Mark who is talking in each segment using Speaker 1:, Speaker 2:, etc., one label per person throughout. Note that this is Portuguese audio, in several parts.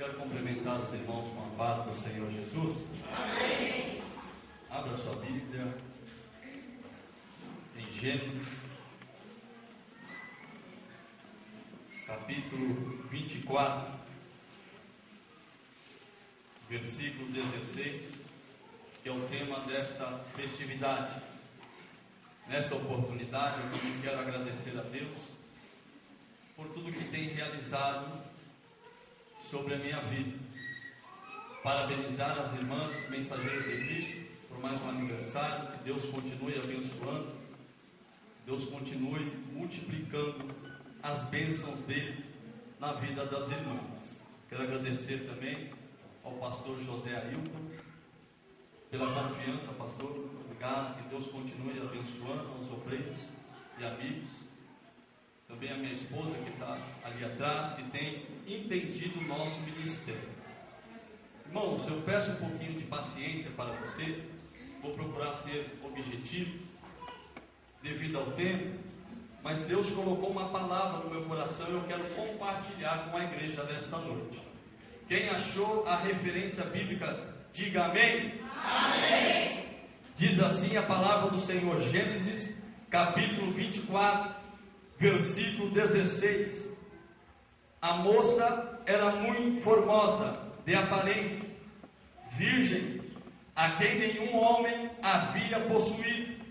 Speaker 1: Quero cumprimentar os irmãos com a paz do Senhor Jesus.
Speaker 2: Amém.
Speaker 1: Abra sua Bíblia em Gênesis, capítulo 24, versículo 16, que é o tema desta festividade. Nesta oportunidade, eu também quero agradecer a Deus por tudo que tem realizado sobre a minha vida. Parabenizar as irmãs mensageiras de Cristo por mais um aniversário. Que Deus continue abençoando, Deus continue multiplicando as bênçãos dele na vida das irmãs. Quero agradecer também ao pastor José Ailton pela confiança, pastor. Obrigado, que Deus continue abençoando aos obreiros e amigos. Também a minha esposa que está ali atrás, que tem entendido o nosso ministério. Irmãos, eu peço um pouquinho de paciência para você. Vou procurar ser objetivo devido ao tempo, mas Deus colocou uma palavra no meu coração e eu quero compartilhar com a igreja desta noite. Quem achou a referência bíblica, diga amém.
Speaker 2: Amém.
Speaker 1: Diz assim a palavra do Senhor, Gênesis capítulo 24, versículo 16. A moça era muito formosa de aparência, virgem, a quem nenhum homem havia possuído.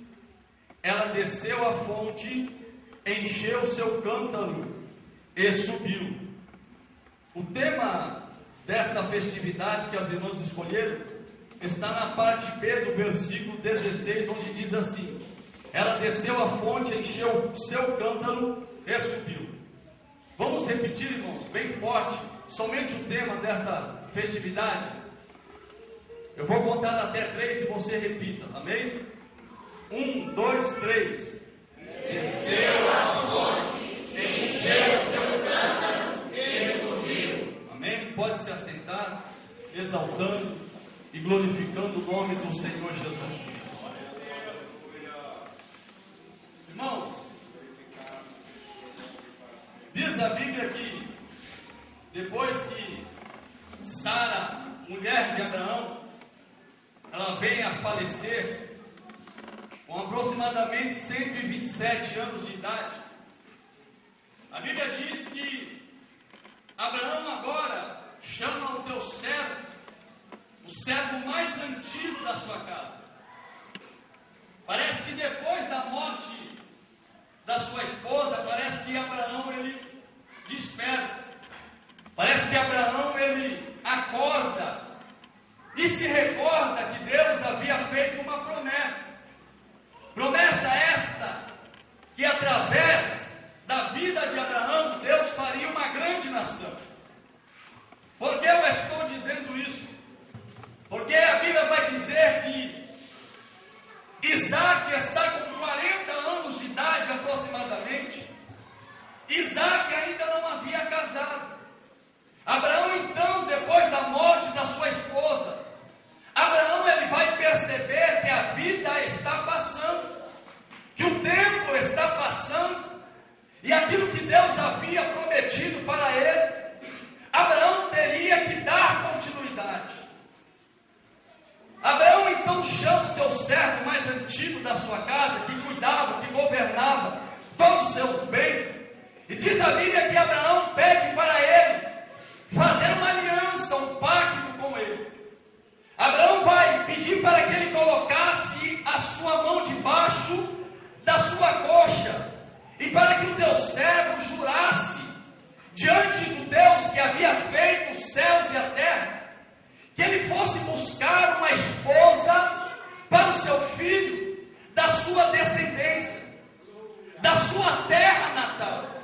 Speaker 1: Ela desceu à fonte, encheu seu cântaro e subiu. O tema desta festividade que as irmãs escolheram está na parte B do versículo 16, onde diz assim: ela desceu à fonte, encheu seu cântaro e subiu. Vamos repetir, irmãos, bem forte, somente o tema desta festividade. Eu vou contar até 3 e você repita, amém? 1, 2, 3.
Speaker 2: Desceu à fonte, encheu seu cântaro e subiu.
Speaker 1: Amém? Pode se assentar, exaltando e glorificando o nome do Senhor Jesus Cristo. Irmãos, diz a Bíblia que depois que Sara, mulher de Abraão, ela vem a falecer com aproximadamente 127 anos de idade, a Bíblia diz que Abraão agora chama o teu servo, o servo mais antigo da sua casa. Parece que depois da morte da sua esposa, parece que Abraão ele desperta. Parece que Abraão ele acorda e se recorda que Deus havia feito uma promessa. Promessa esta que através da vida de Abraão Deus faria uma grande nação. Por que eu estou dizendo isso? Porque a Bíblia vai dizer que Isaac está com 40 anos de idade aproximadamente. Isaac ainda não havia casado. Abraão então, depois da morte da sua esposa, Abraão ele vai perceber que a vida está passando, que o tempo está passando, e aquilo que Deus havia prometido para ele, Abraão teria que dar continuidade. Abraão então chama o teu servo mais antigo da sua casa, que cuidava, que governava todos os seus bens, e diz a Bíblia que Abraão pede para ele fazer uma aliança, um pacto com ele. Abraão vai pedir para que ele colocasse a sua mão debaixo da sua coxa, e para que o teu servo jurasse diante do Deus que havia feito os céus e a terra, que ele fosse buscar uma esposa para o seu filho, da sua descendência, da sua terra natal.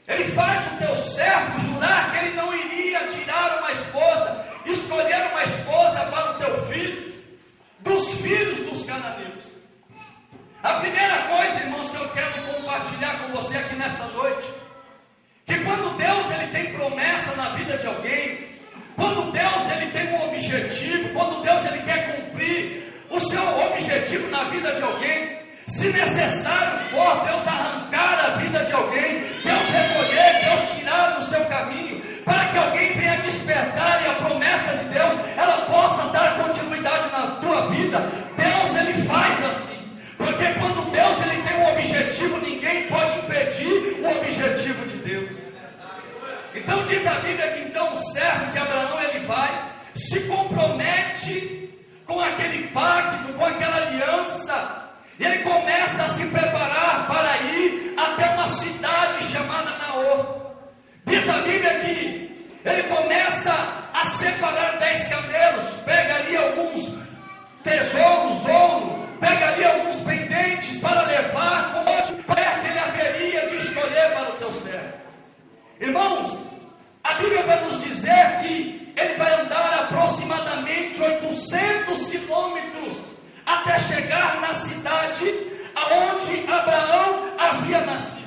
Speaker 1: Ele faz o teu servo jurar que ele não iria tirar uma esposa, escolher uma esposa para o teu filho, dos filhos dos cananeus. A primeira coisa, irmãos, que eu quero compartilhar com você aqui nesta noite, que quando Deus ele tem promessa na vida de alguém, quando Deus ele tem um objetivo, quando Deus ele quer cumprir o seu objetivo na vida de alguém, se necessário for Deus arrancar a vida de alguém, Deus recolher, Deus tirar do seu caminho, para que alguém venha despertar e a promessa de Deus, ela possa dar continuidade na tua vida, Deus ele faz assim. Porque quando Deus ele tem um objetivo, ninguém pode impedir o objetivo de Deus. Então diz a Bíblia que então o servo de Abraão ele vai, se compromete com aquele pacto, com aquela aliança, e ele começa a se preparar para ir até uma cidade chamada Naor. Diz a Bíblia que ele começa a separar 10 camelos, pega ali alguns tesouros, ouro, pega ali alguns pendentes para levar, como ele haveria de escolher para o teu servo. Irmãos, a Bíblia vai nos dizer que ele vai andar aproximadamente 800 quilômetros até chegar na cidade aonde Abraão havia nascido.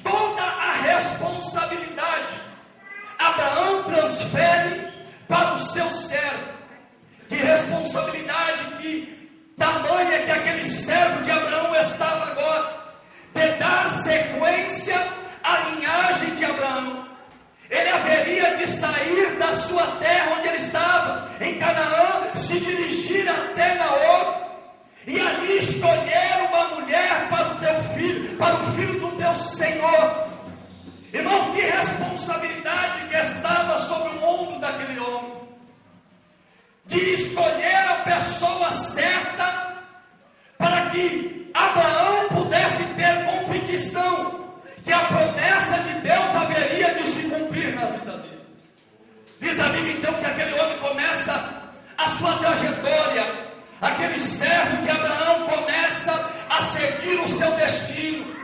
Speaker 1: Toda a responsabilidade Abraão transfere para o seu servo. Que responsabilidade, que tamanha que aquele servo de Abraão estava agora, de dar sequência à linhagem de Abraão. Ele haveria de sair da sua terra onde ele estava, em Canaã, se dirigir até Naor, e ali escolher uma mulher para o teu filho, para o filho do teu Senhor. Irmão, que responsabilidade que estava sobre o ombro daquele homem, de escolher a pessoa certa, para que Abraão pudesse ter convicção que a promessa de Deus haveria de se cumprir na vida dele. Diz a Bíblia então que aquele homem começa a sua trajetória, aquele servo de Abraão começa a seguir o seu destino,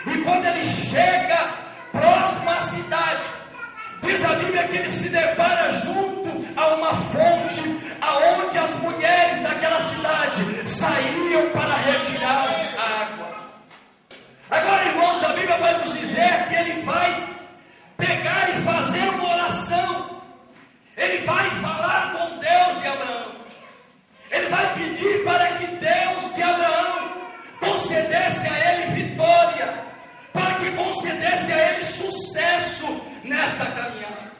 Speaker 1: e quando ele chega próximo à cidade, diz a Bíblia que ele se depara junto a uma fonte, aonde as mulheres daquela cidade saíam para retirar a água. Agora, irmãos, a Bíblia vai nos dizer que ele vai pegar e fazer uma oração. Ele vai falar com Deus de Abraão. Ele vai pedir para que Deus de Abraão concedesse a ele vitória, para que concedesse a ele sucesso nesta caminhada.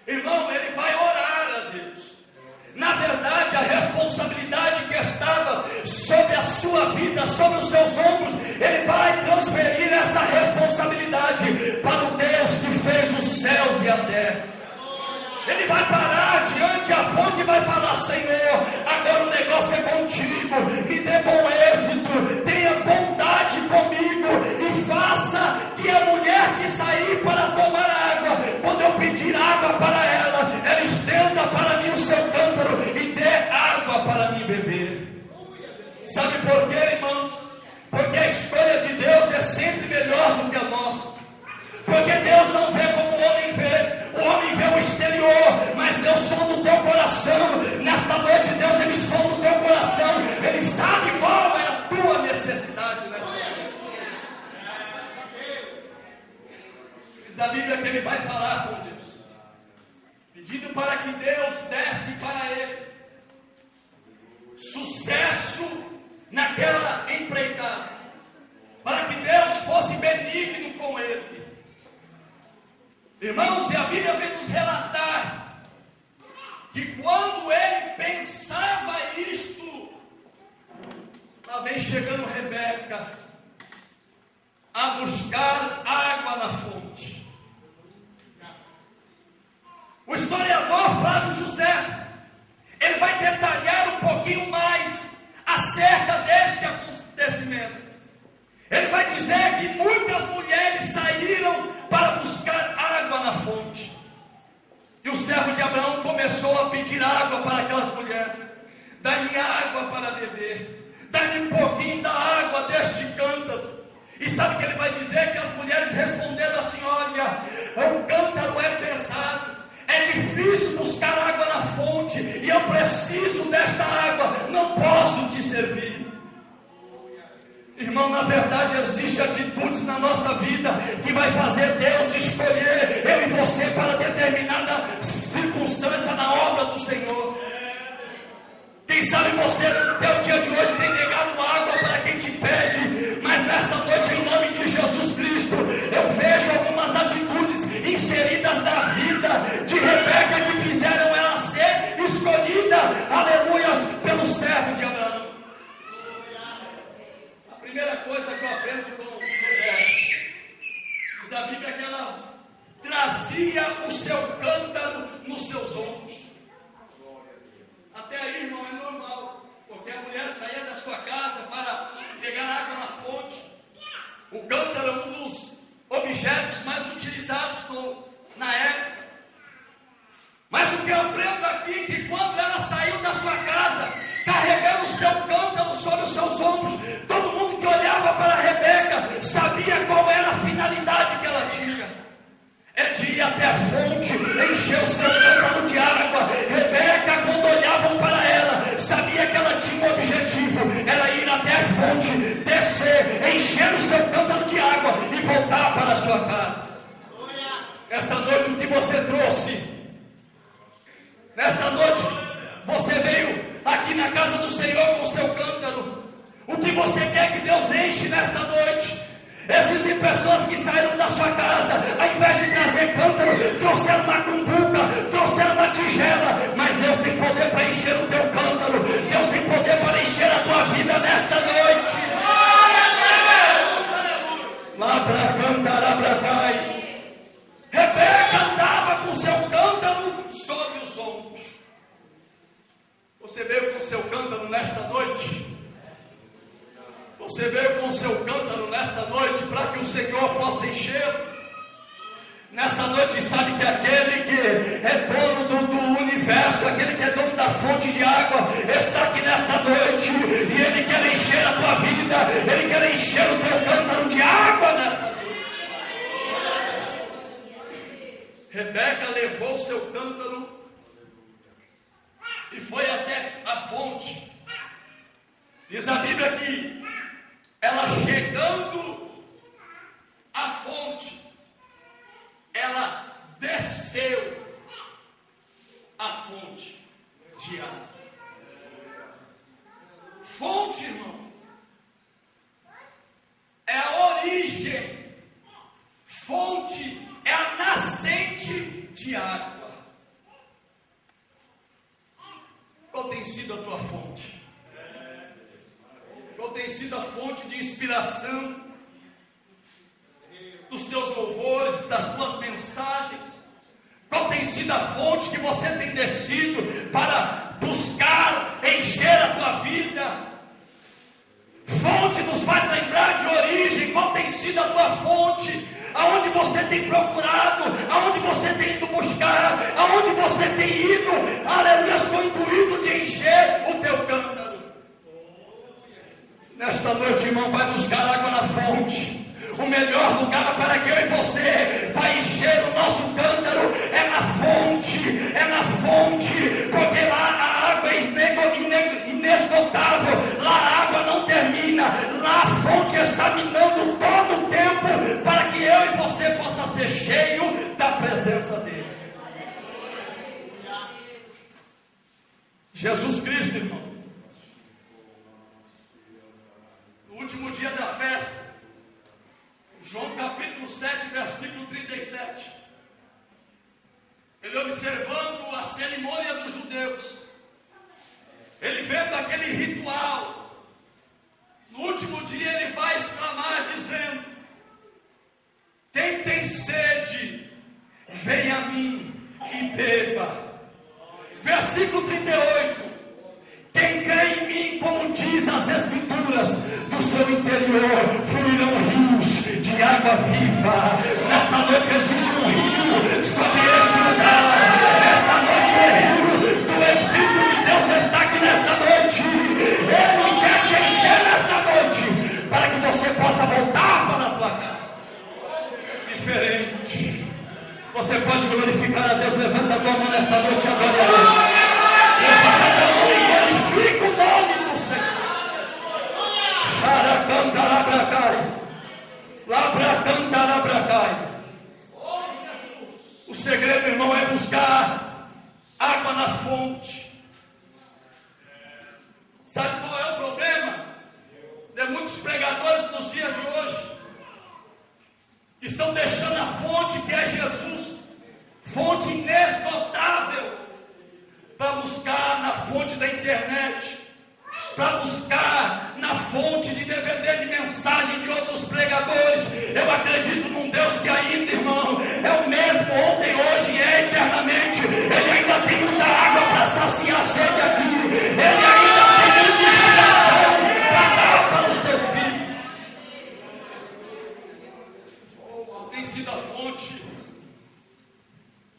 Speaker 1: Irmão, ele vai orar a Deus. Na verdade, a responsabilidade que estava sobre a sua vida, sobre os seus ombros, ele vai transferir essa responsabilidade para o Deus que fez os céus e a terra. Ele vai parar diante a fonte e vai falar: Senhor, agora o negócio é contigo, me dê bom êxito, tenha bondade comigo e faça que a mulher que sair para tomar água, quando eu pedir água para ela, ela estenda para mim o seu cântaro e dê água para mim beber. Sabe por quê, irmãos? Porque a escolha de Deus é sempre melhor do que a nossa. Porque Deus não vê como o homem vê. O homem vê o exterior, mas Deus sonda o teu coração. Nesta noite Deus ele sonda o teu coração. Ele sabe qual é a tua necessidade nesta noite. Diz a Bíblia que ele vai falar com Deus, pedindo para que Deus desse para ele sucesso naquela empreitada, para que Deus fosse benigno com ele. Irmãos, e a Bíblia vem nos relatar que quando ele pensava isto, lá vem chegando Rebeca a buscar água na fonte. O historiador Flávio José, ele vai detalhar um pouquinho mais acerca deste acontecimento. Ele vai dizer que muitas mulheres saíram para buscar água na fonte. E o servo de Abraão começou a pedir água para aquelas mulheres. Dá-me água para beber. Dá-me um pouquinho da água deste cântaro. E sabe o que ele vai dizer? Que as mulheres responderam assim: olha, o cântaro é pesado, é difícil buscar água na fonte, e eu preciso desta água, não posso te servir. Irmão, na verdade existem atitudes na nossa vida que vai fazer Deus escolher eu e você para determinada circunstância na obra do Senhor. Quem sabe você até o dia de hoje tem negado água para quem te pede, mas nesta noite, em nome de Jesus Cristo, eu vejo algumas atitudes inseridas a Bíblia que ela trazia o seu cântaro nos seus ombros. Até aí, irmão, é normal, porque a mulher saía da sua casa para pegar água na fonte. O cântaro é um dos objetos mais utilizados na época. Mas o que eu aprendo aqui é que quando ela saiu da sua casa, carregando o seu cântaro sobre os seus ombros, todo mundo que olhava para Rebeca sabia qual era a finalidade que ela tinha. É de ir até a fonte, encher o seu cântaro de água. Rebeca, quando olhavam para ela, sabia que ela tinha um objetivo, era ir até a fonte, descer, encher o seu cântaro de água e voltar para a sua casa. Esta noite o que você trouxe? Nesta noite você veio aqui na casa do Senhor com o seu cântaro. O que você quer que Deus enche nesta noite? Existem pessoas que saíram da sua casa, ao invés de trazer cântaro, trouxeram uma cumbuca, trouxeram uma tigela. Mas Deus tem poder para encher o teu cântaro. Deus tem poder para encher a tua vida nesta noite. Lá para cantar, abratai. Rebeca andava com seu cântaro sobre os ombros. Você veio com seu cântaro nesta noite? Você veio com o seu cântaro nesta noite para que o Senhor possa encher? Nesta noite sabe que aquele que é dono do universo, aquele que é dono da fonte de água, está aqui nesta noite e Ele quer encher a tua vida, Ele quer encher o teu cântaro de água nesta noite. Rebeca levou o seu cântaro e foi até a fonte. Diz a Bíblia que ela chegando à fonte, ela desceu a fonte de água. Fonte, irmão, é a origem. Fonte é a nascente de água. Qual tem sido a tua fonte? Qual tem sido a fonte de inspiração dos teus louvores, das tuas mensagens? Qual tem sido a fonte que você tem descido para buscar encher a tua vida? Fonte nos faz lembrar de origem. Qual tem sido a tua fonte? Aonde você tem procurado? Aonde você tem ido buscar? Aonde você tem ido, aleluia, com o intuito de encher o teu cântaro? Nesta noite, irmão, vai buscar água na fonte. O melhor lugar para que eu e você vai encher o nosso cântaro é na fonte, porque lá a água é inesgotável, lá a água não termina, lá a fonte está minando todo o tempo para que eu e você possa ser cheio da presença dele. Jesus Cristo, irmão, no último dia da festa, João capítulo 7, versículo 37, ele observando a cerimônia dos judeus, ele vendo aquele ritual, no último dia ele vai exclamar dizendo: quem tem sede, venha a mim e beba. Versículo 38, quem crê em mim, como diz as Escrituras, do seu interior fluirão rios de água viva. Nesta noite existe um rio sobre esse lugar. Nesta noite o rio do Espírito de Deus está aqui nesta noite. Ele quer te encher nesta noite, para que você possa voltar para a tua casa diferente. Você pode glorificar a Deus. Levanta a tua mão nesta noite e adore a Ele. Levanta a tua mão e glorifica o nome do Senhor. Labracantarabacai. O segredo, irmão, é buscar água na fonte. Sabe qual é o problema de muitos pregadores nos dias de hoje? Estão deixando a fonte que é Jesus, fonte inesgotável, para buscar na fonte da internet, para buscar na fonte de DVD de mensagem de outros pregadores. Eu acredito num Deus que ainda saciar a sede aqui, Ele ainda tem muita inspiração para dar para os teus filhos. Tem sido a fonte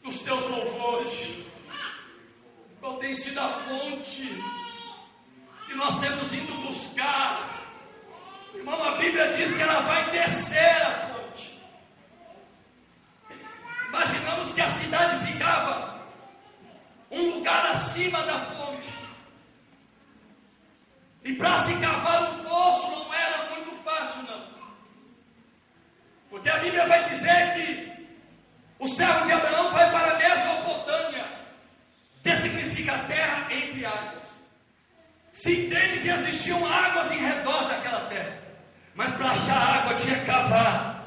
Speaker 1: dos teus louvores? Qual tem sido a fonte que nós temos ido buscar? Irmão, a Bíblia diz que ela vai descer a fonte. Imaginamos que a cidade ficava um lugar acima da fonte, e para se cavar um poço não era muito fácil, não, porque a Bíblia vai dizer que o servo de Abraão vai para a Mesopotâmia, que significa terra entre águas. Se entende que existiam águas em redor daquela terra, mas para achar água tinha que cavar,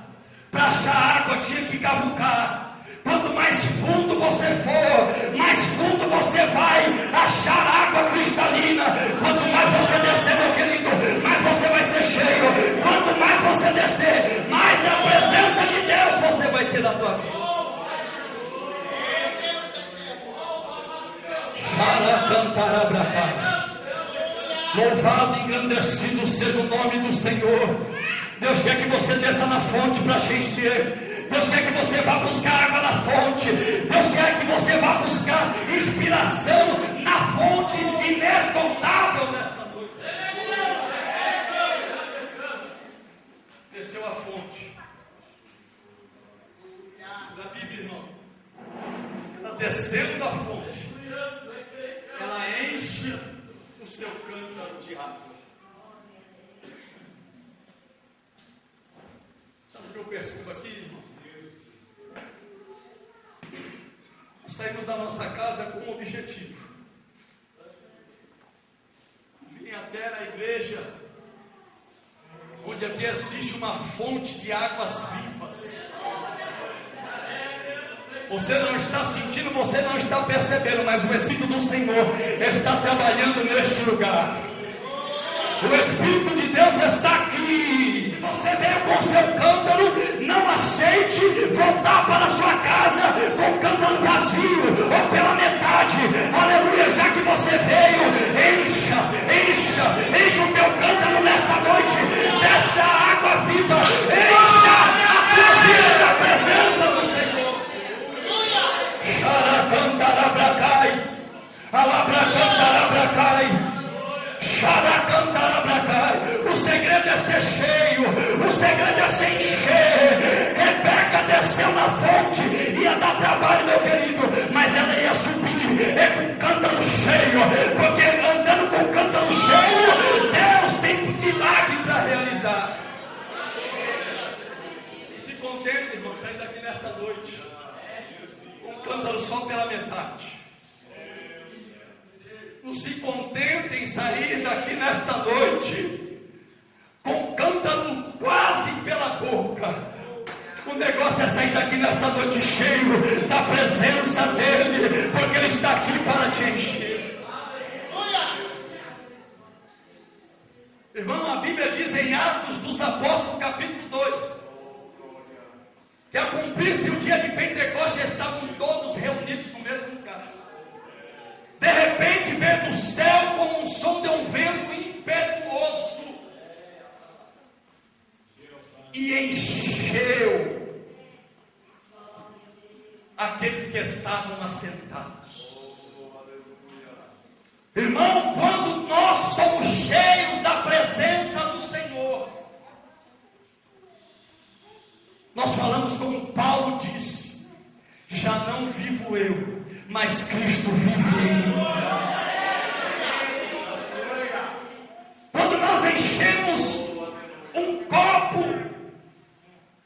Speaker 1: para achar água tinha que cavucar. Quanto mais fundo você for, mais fundo você vai achar água cristalina. Quanto mais você descer, meu querido, mais você vai ser cheio. Quanto mais você descer, mais a presença de Deus você vai ter na tua vida. Louvado e engrandecido seja o nome do Senhor. Deus quer que você desça na fonte para te encher. Deus quer que você vá buscar água na fonte. Deus quer que você vá buscar inspiração na fonte inesgotável nesta noite. Desceu a fonte da Bíblia, irmão. Ela descendo a fonte, ela enche o seu cântaro de água. Sabe o que eu percebo aqui, irmão? Saímos da nossa casa com um objetivo: vim até na igreja, onde aqui existe uma fonte de águas vivas. Você não está sentindo, você não está percebendo, mas o Espírito do Senhor está trabalhando neste lugar. O Espírito de Deus está aqui. Se você veio com o seu cântaro, não aceite voltar para a sua casa com o cântaro vazio ou pela metade. Aleluia, já que você veio, encha o teu cântaro nesta noite, desta água viva. Encha a tua vida da presença do Senhor. Xaracantarabacai, alabracantarabacai. O segredo é ser cheio, o segredo é se encher. Rebeca desceu na fonte, ia dar trabalho, meu querido, mas ela ia subir com o cântaro cheio, porque andando com o cântaro cheio, Deus tem um milagre para realizar. Se contente, irmão, sair daqui nesta noite com o cântaro só pela metade. Não se contente em sair daqui nesta noite com o cântaro quase pela boca. O negócio é sair daqui nesta noite cheio da presença dEle, porque Ele está aqui para te encher. Irmão, a Bíblia diz em Atos dos Apóstolos, capítulo 2, que ao cumprir-se o dia de Pentecostes, estavam todos reunidos no mesmo lugar. De repente veio do céu como um som de um vento impetuoso e encheu aqueles que estavam assentados. Irmão, quando nós somos cheios da presença do Senhor, nós falamos como Paulo disse: já não vivo eu, mas Cristo vive em mim. Quando nós enchemos um copo,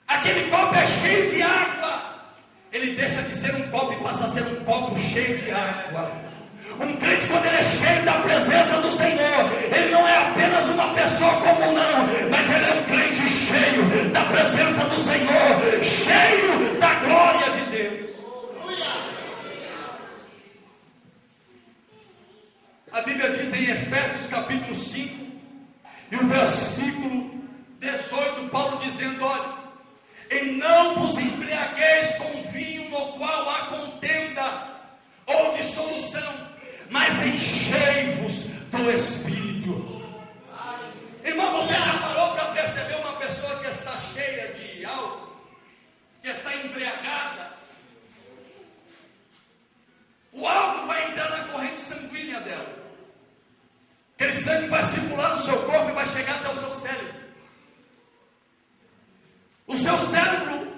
Speaker 1: aquele copo é cheio de água, ele deixa de ser um copo e passa a ser um copo cheio de água. Um crente, quando ele é cheio da presença do Senhor, ele não é apenas uma pessoa comum, não, mas ele é um crente cheio da presença do Senhor, cheio da glória de Deus. A Bíblia diz em Efésios capítulo 5 e o versículo 18, Paulo dizendo: olha, e não vos embriagueis com vinho no qual há contenda ou dissolução, mas enchei-vos do Espírito. Irmão, você já parou para perceber uma pessoa que está cheia de álcool, que está embriagada? O álcool vai entrar na corrente sanguínea dela. Aquele sangue vai circular no seu corpo e vai chegar até o seu cérebro. O seu cérebro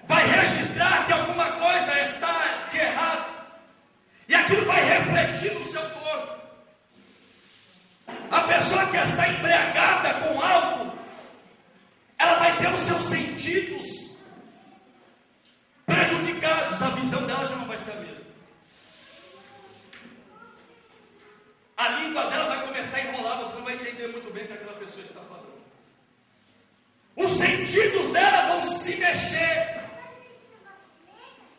Speaker 1: vai registrar que alguma coisa está de errado. E aquilo vai refletir no seu corpo. A pessoa que está embriagada com álcool, ela vai ter os seus sentidos prejudicados. A visão dela já não vai ser a mesma. A língua dela vai começar a enrolar, você não vai entender muito bem o que aquela pessoa está falando. Os sentidos dela vão se mexer.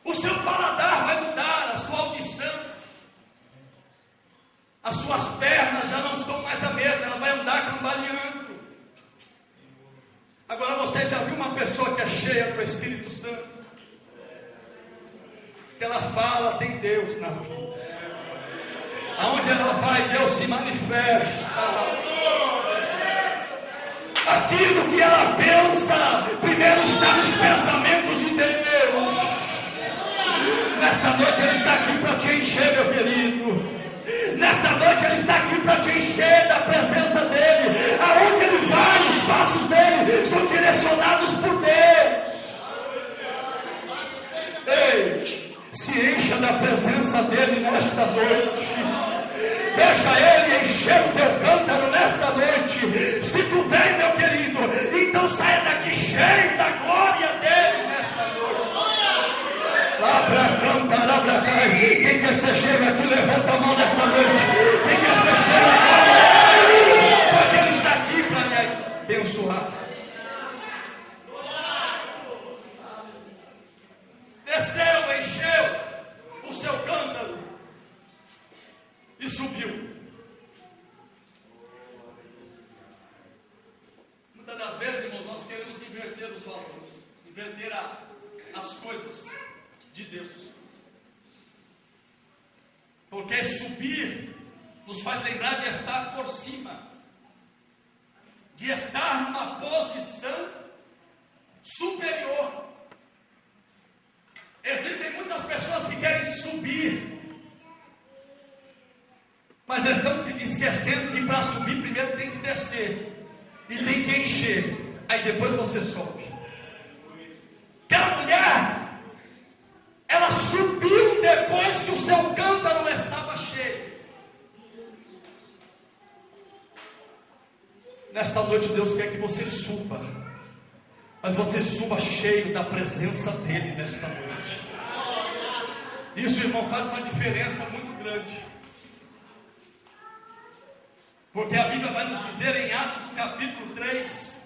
Speaker 1: O seu paladar vai mudar, a sua audição. As suas pernas já não são mais a mesma, ela vai andar cambaleando. Agora você já viu uma pessoa que é cheia do Espírito Santo? Que ela fala, tem Deus na vida. Aonde ela vai, Deus se manifesta. Aquilo que ela pensa, primeiro está nos pensamentos de Deus. Nesta noite Ele está aqui para te encher, meu querido. Nesta noite Ele está aqui para te encher da presença dEle. Aonde Ele vai, os passos dEle são direcionados por Deus. Ei, se encha da presença dEle nesta noite. Deixa Ele encher o teu cântaro nesta noite. Se tu vem, meu querido, então saia daqui cheio da glória dEle nesta noite. Abra, cantar, abra, cai. Quem quer ser cheio aqui, levanta a mão nesta noite. Quem quer ser cheio agora, porque Ele está aqui para lhe abençoar. Desceu, encheu o seu cântaro e subiu. Muitas das vezes, irmãos, nós queremos inverter os valores, inverter as coisas de Deus. Porque subir nos faz lembrar de estar por cima, de estar numa posição superior. Existem muitas pessoas que querem subir, mas eles estão esquecendo que para subir primeiro tem que descer e tem que encher, aí depois você sobe. Aquela mulher, ela subiu depois que o seu cântaro estava cheio. Nesta noite Deus quer que você suba, mas você suba cheio da presença dEle nesta noite. Isso, irmão, faz uma diferença muito grande. Porque a Bíblia vai nos dizer em Atos do capítulo 3,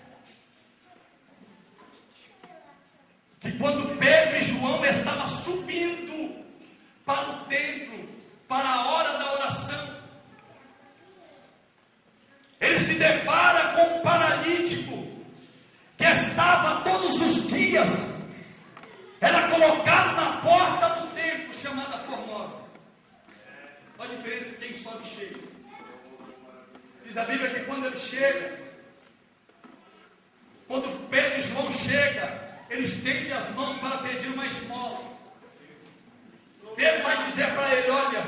Speaker 1: que quando Pedro e João estavam subindo para o templo, para a hora da oração, ele se depara com um paralítico, que estava todos os dias, era colocado na porta do templo, chamada Formosa. Olha a diferença de quem sobe cheio. Diz a Bíblia que quando ele chega, quando Pedro e João chegam, ele estende as mãos para pedir uma esmola. Pedro vai dizer para ele: olha,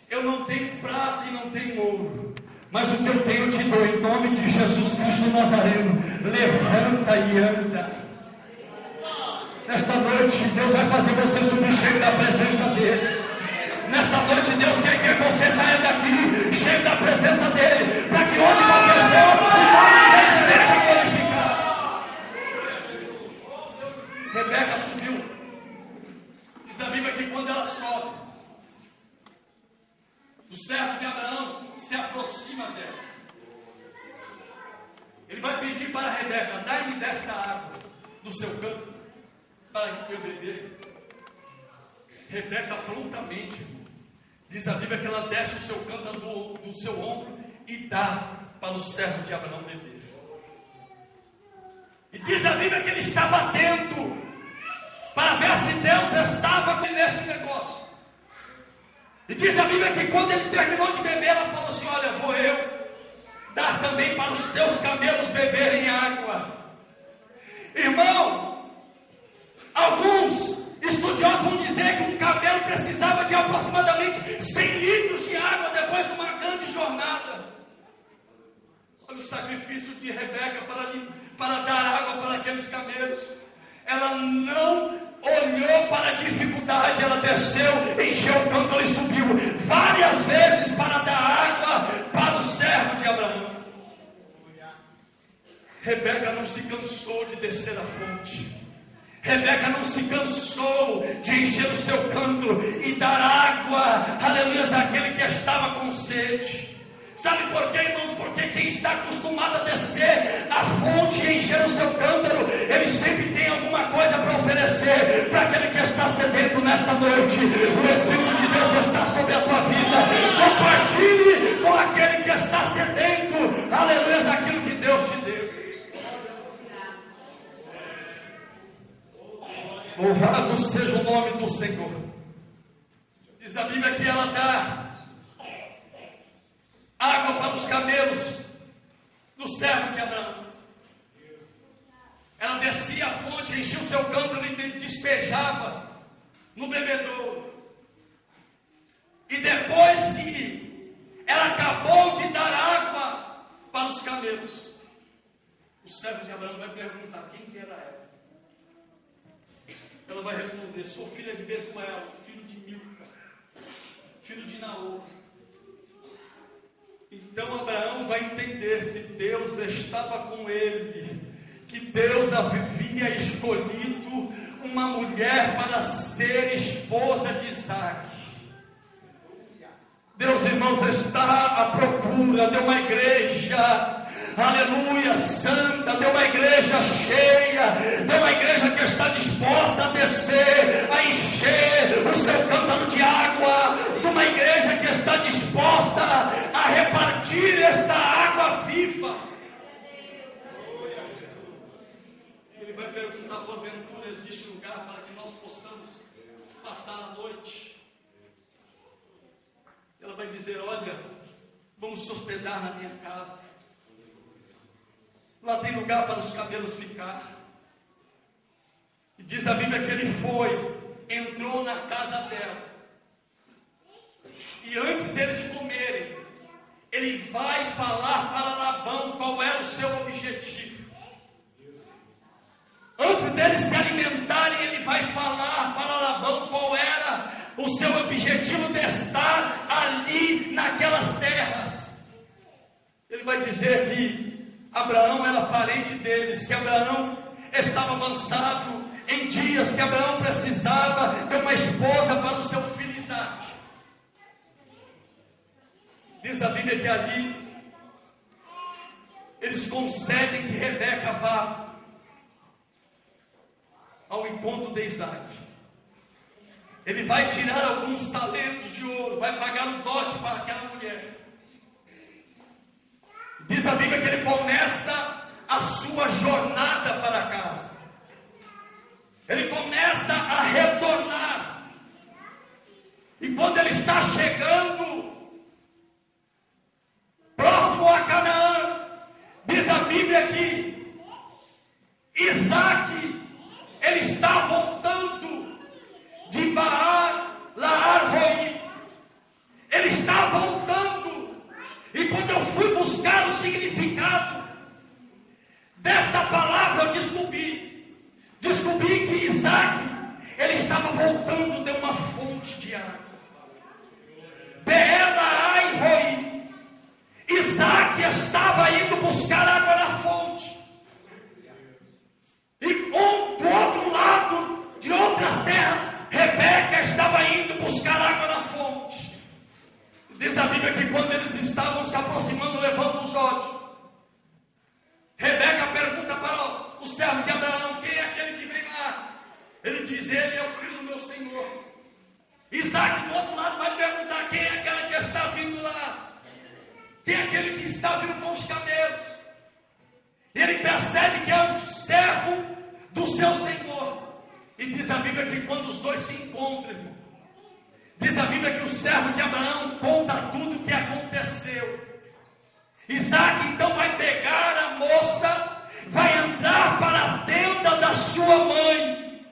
Speaker 1: eu não tenho prata e não tenho ouro, mas o que eu tenho eu te dou, em nome de Jesus Cristo Nazareno, levanta e anda. Nesta noite Deus vai fazer você subir cheio da presença dEle. Nesta noite Deus quer que você saia daqui cheio da presença dEle, para que onde você for, o nome dEle seja glorificado. Rebeca subiu. Diz a Bíblia que quando ela sobe, o servo de Abraão se aproxima dela. Ele vai pedir para Rebeca: dai-me desta água do seu campo, para eu beber. Rebeca prontamente, diz a Bíblia que ela desce o seu cântaro do seu ombro e dá para o servo de Abraão beber. E diz a Bíblia que ele estava atento para ver se Deus estava nesse negócio. E diz a Bíblia que quando ele terminou de beber, ela falou assim: olha, vou eu dar também para os teus camelos beberem água. Irmão, alguns estudiosos vão dizer que um camelo precisava de aproximadamente 100 litros de água depois de uma grande jornada. Olha o sacrifício de Rebeca para dar água para aqueles camelos. Ela não olhou para a dificuldade, ela desceu, encheu o cântaro e subiu várias vezes para dar água para o servo de Abraão. Rebeca não se cansou de descer a fonte. Rebeca não se cansou de encher o seu cântaro e dar água, aleluia, àquele que estava com sede. Sabe por quê, irmãos? Porque quem está acostumado a descer a fonte e encher o seu cântaro, ele sempre tem alguma coisa para oferecer para aquele que está sedento nesta noite. O Espírito de Deus está sobre a tua vida. Compartilhe com aquele que está sedento, aleluia, aquilo que Deus te deu. Louvado seja o nome do Senhor. Diz a Bíblia que ela dá água para os camelos do servo de Abraão. Ela descia a fonte, enchia o seu cântaro e despejava no bebedouro. E depois que ela acabou de dar água para os camelos, o servo de Abraão vai perguntar quem que era ela. Ela vai responder: sou filha de Betuel, filho de Milca, filho de Naor. Então Abraão vai entender que Deus estava com ele, que Deus havia escolhido uma mulher para ser esposa de Isaac. Deus, irmãos, está à procura de uma igreja, aleluia, santa, de uma igreja cheia, de uma igreja que está disposta a descer, a encher o seu cântaro de água, de uma igreja que está disposta a repartir esta água viva. Ele vai perguntar: porventura existe lugar para que nós possamos passar a noite? Ela vai dizer: olha, vamos se hospedar na minha casa. Lá tem lugar para os camelos ficar. E diz a Bíblia que ele entrou na casa dela. E antes deles comerem, ele vai falar para Labão qual era o seu objetivo. Antes deles se alimentarem, ele vai falar para Labão qual era o seu objetivo de estar ali naquelas terras. Ele vai dizer que Abraão era parente deles, que Abraão estava avançado em dias, que Abraão precisava de uma esposa para o seu filho Isaac. Diz a Bíblia que ali eles concedem que Rebeca vá ao encontro de Isaac. Ele vai tirar alguns talentos de ouro, vai pagar o dote para aquela mulher. Diz a Bíblia que ele começa a sua jornada para casa. Ele começa a retornar. E quando ele está chegando próximo a Canaã, diz a Bíblia que Isaac, ele está voltando de Baal-Lahai-Roi. Ele está voltando. E quando eu fui buscar o significado desta palavra, eu descobri que Isaac, ele estava voltando de uma fonte de água. Beer-Lahai-Roi. Isaac estava indo buscar água na fonte. E do outro lado, de outras terras, Rebeca estava indo buscar água na fonte. Diz a Bíblia que quando eles estavam se aproximando, levando os olhos, Rebeca pergunta para o servo de Abraão: quem é aquele que vem lá? Ele diz: ele é o filho do meu senhor. Isaac do outro lado vai perguntar: quem é aquele que está vindo lá? Quem é aquele que está vindo com os camelos? E ele percebe que é o servo do seu senhor. E diz a Bíblia que quando os dois se encontram, Diz a Bíblia que o servo de Abraão conta tudo o que aconteceu. Isaac então vai pegar a moça, vai entrar para a tenda da sua mãe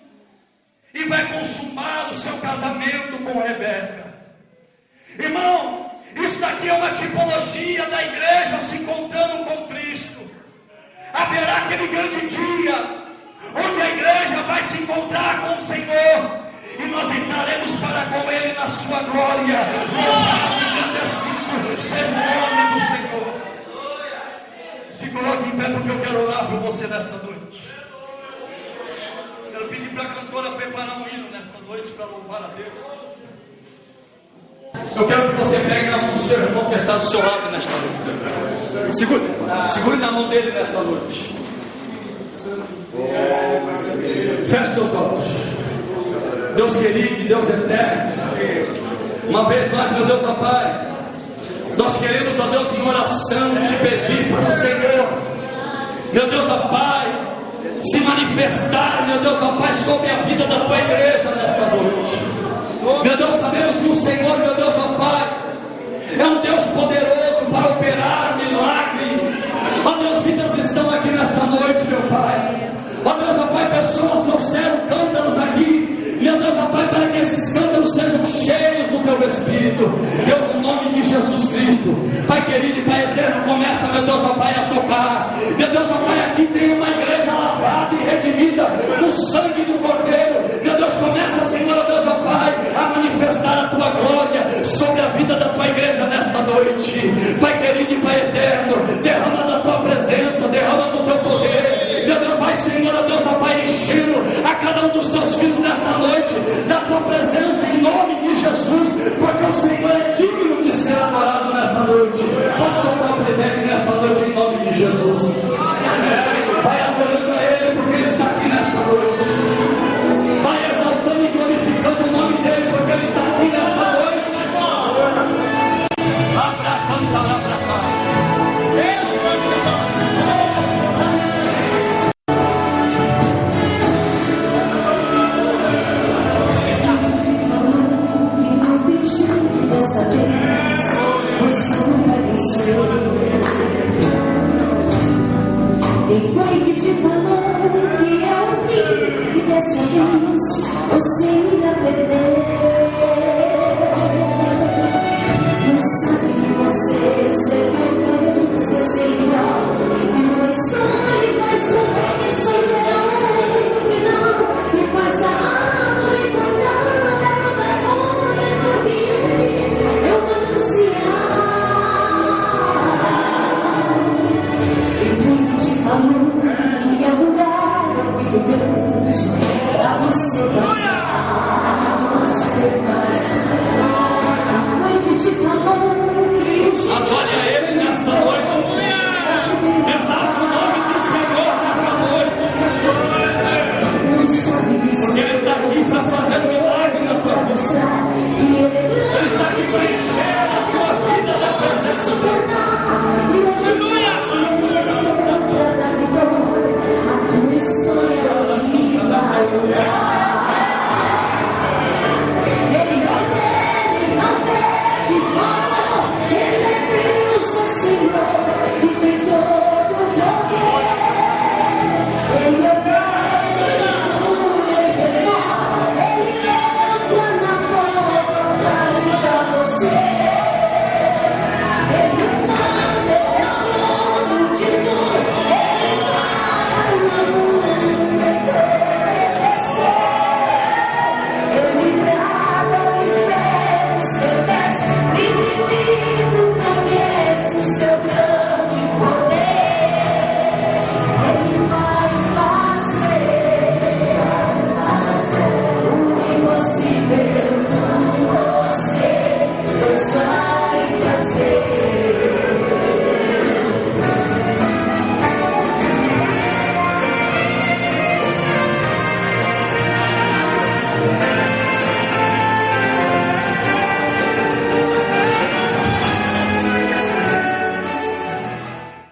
Speaker 1: e vai consumar o seu casamento com Rebeca. Irmão, isso daqui é uma tipologia da igreja se encontrando com Cristo. Haverá aquele grande dia onde a igreja vai se encontrar com o Senhor e nós entraremos para com Ele na sua glória. Louvado e agradecido seja o nome do Senhor. Se coloque em pé, porque eu quero orar por você nesta noite. Quero pedir para a cantora preparar um hino nesta noite para louvar a Deus. Eu quero que você pegue na mão do seu irmão que está do seu lado nesta noite. Segure na mão dele nesta noite. Feche seus olhos. Deus querido, Deus eterno, uma vez mais, meu Deus, ó Pai, nós queremos, ó Deus, em oração, te pedir para o Senhor, meu Deus, ó Pai, se manifestar, meu Deus, ó Pai, sobre a vida da tua igreja nesta noite. Meu Deus, sabemos que o Senhor, meu Deus, ó Pai, é um Deus poderoso para operar milagre. Ó Deus, vidas estão aqui nesta noite, meu Pai. Ó Deus, ó Pai, pessoas trouxeram cântaros aqui. Meu Deus, ó Pai, para que esses cântaros sejam cheios do Teu Espírito. Deus, no nome de Jesus Cristo. Pai querido e Pai eterno, começa, meu Deus, ó Pai, a tocar. Meu Deus, ó Pai, aqui tem uma igreja lavada e redimida no sangue do Cordeiro. Meu Deus, começa, Senhor, ó Deus, ó Pai, a manifestar a Tua glória sobre a vida da Tua igreja nesta noite. Pai querido e Pai eterno, derrama da Tua presença, derrama do Teu poder. Meu Deus, vai, Senhor, ó Deus, ó Pai, enchendo a cada um dos Teus filhos nesta noite da Tua presença.